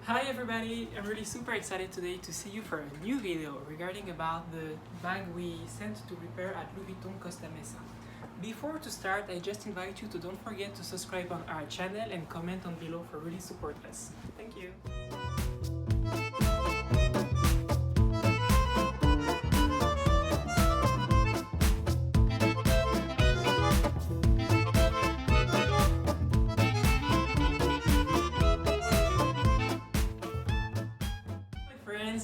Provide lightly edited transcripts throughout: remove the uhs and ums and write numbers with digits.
Hi everybody, I'm really super excited today to see you for a new video regarding about the bag we sent to repair at Louis Vuitton Costa Mesa. Before to start, I just invite you to don't forget to subscribe on our channel and comment on below for really support us. Thank you.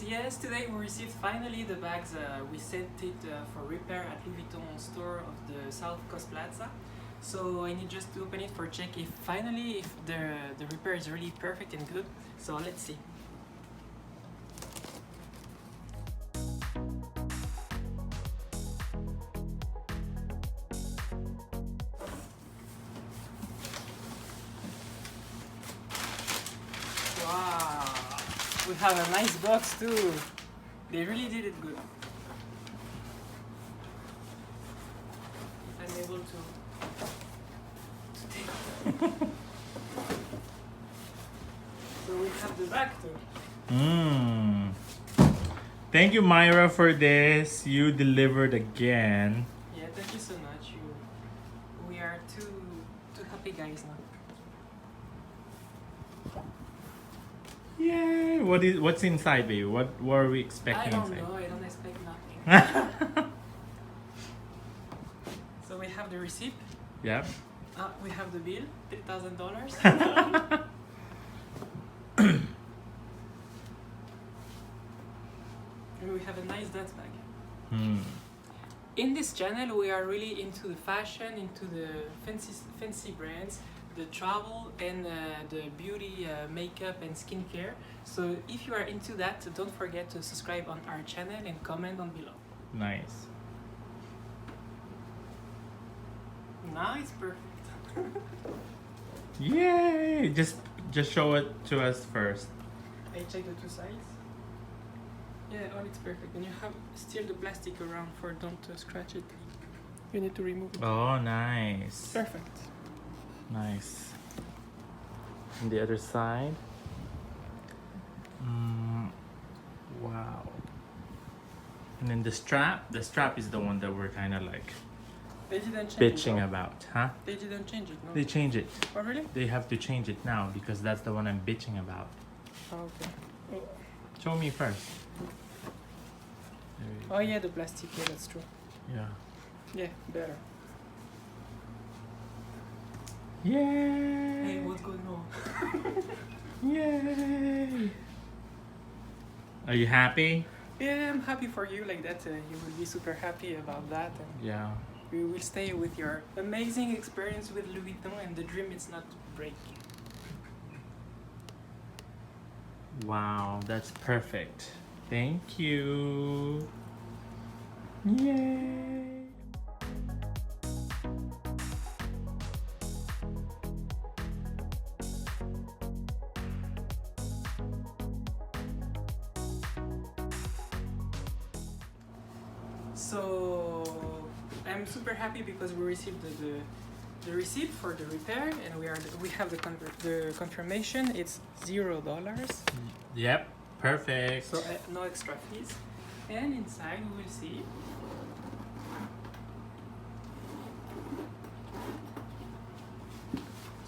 Yes, today we received finally the bags. We sent it for repair at Louis Vuitton store of the South Coast Plaza. So I need just to open it for check if finally if the repair is really perfect and good. So let's see. Wow, we have a nice box too. They really did it good. I'm able to take it. So we have the back too. Thank you, Mayra, for this. You delivered again. Yeah, thank you so much. We are two happy guys now. Yay! What's inside, baby? What were we expecting I don't inside? know. I don't expect nothing. So we have the receipt. Yep. We have the bill, $3,000. And we have a nice dance bag. In this channel, we are really into the fashion, into the fancy brands, the travel and the beauty, makeup and skincare. So if you are into that, don't forget to subscribe on our channel and comment on below. Nice. Now it's perfect. Yay! Just show it to us first. I check the two sides. Yeah, all it's perfect. And you have still the plastic around for don't scratch it. You need to remove it. Oh, nice. Perfect. Nice. And the other side. Wow. And then the strap is the one that we're kind of like They didn't change bitching it, no? about, huh? They didn't change it, no? They change it. Oh, really? They have to change it now because that's the one I'm bitching about. Oh, okay. Oh. Show me first. Oh yeah, the plastic, yeah, that's true. Yeah. Yeah, better. Yay! Hey, what's going on? Yay! Are you happy? Yeah, I'm happy for you like that. You will be super happy about that. And Yeah. we will stay with your amazing experience with Louis Vuitton and the dream is not to break. Wow, that's perfect. Thank you. Yay! So I'm super happy because we received the receipt for the repair and we have the confirmation. It's $0. Yep, perfect. So no extra fees. And inside we will see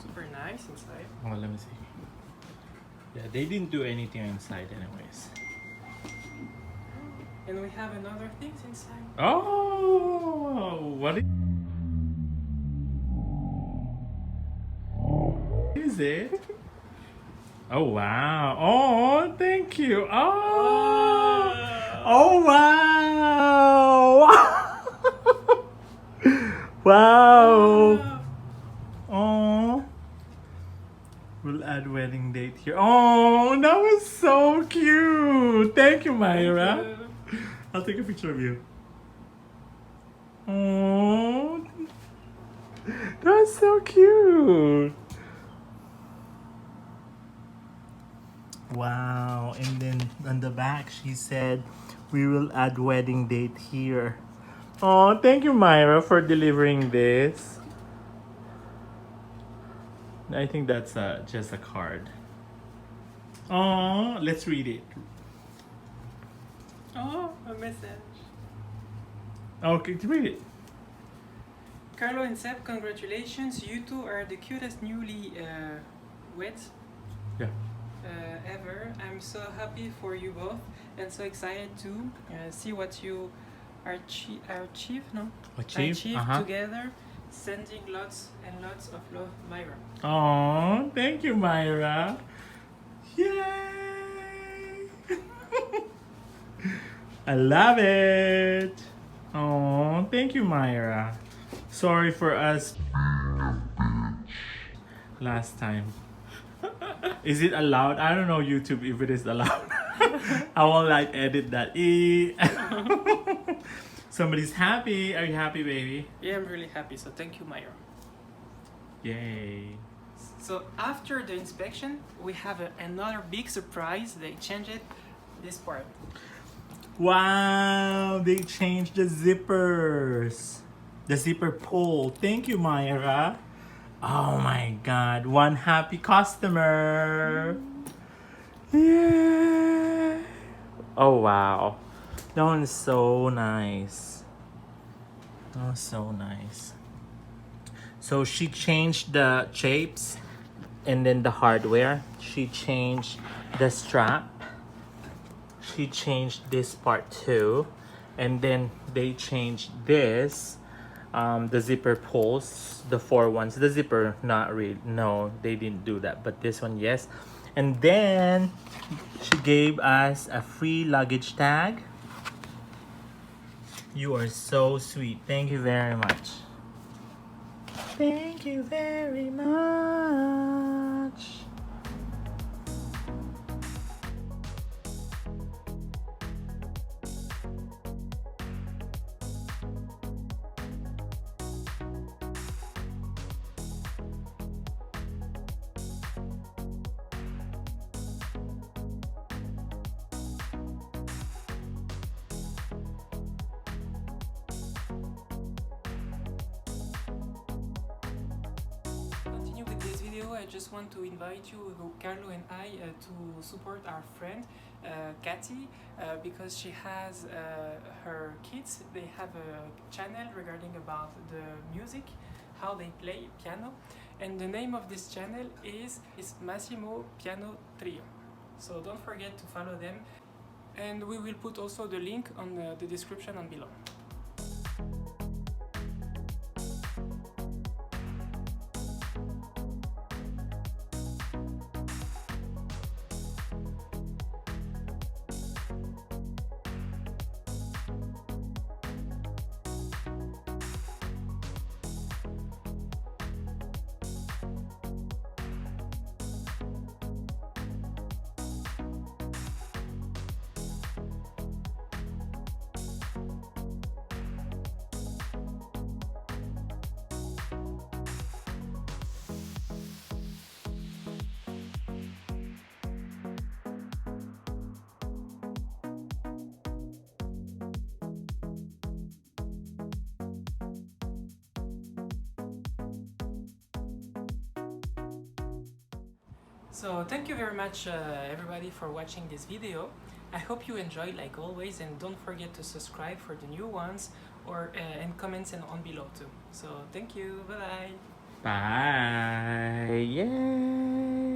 super nice inside. Oh, let me see. Yeah, they didn't do anything inside anyways. And we have another things inside. Oh, what is it? Oh, wow. Oh, thank you. Oh, oh wow. Wow. Oh. We'll add wedding date here. Oh, that was so cute. Thank you, Mayra. I'll take a picture of you. Oh, that was so cute. Wow. And then on the back, she said, we will add wedding date here. Oh, thank you, Mayra, for delivering this. I think that's just a card. Oh, let's read it. Oh, a message. Okay, read it. Carlo and Seb, congratulations. You two are the cutest newly wed Yeah. ever. I'm so happy for you both and so excited to see what you achieve together. Sending lots and lots of love, Mayra. Oh, thank you, Mayra. Yay! I love it. Oh, thank you, Mayra. Sorry for us last time. Is it allowed? I don't know YouTube if it is allowed. I won't like edit that. Somebody's happy. Are you happy, baby? Yeah, I'm really happy. So thank you, Mayra. Yay. So after the inspection, we have another big surprise. They changed this part. Wow, they changed the zippers. The zipper pull. Thank you, Mayra. Oh my god, one happy customer. Yeah. Oh wow. That one's so nice. Oh, so nice. So she changed the shapes and then the hardware. She changed the strap. She changed this part too. And then they changed this. The zipper pulls, the 4 ones. The zipper, not really. No, they didn't do that. But this one, yes. And then she gave us a free luggage tag. You are so sweet. Thank you very much. Thank you very much. Continue with this video. I just want to invite you, Carlo and I, to support our friend Cathy because she has her kids. They have a channel regarding about the music, how they play piano, and the name of this channel is Massimo Piano Trio. So don't forget to follow them, and we will put also the link on the description on below. So thank you very much everybody for watching this video. I hope you enjoyed like always, and don't forget to subscribe for the new ones or and comments and on below too. So thank you, bye bye. Bye. Yay.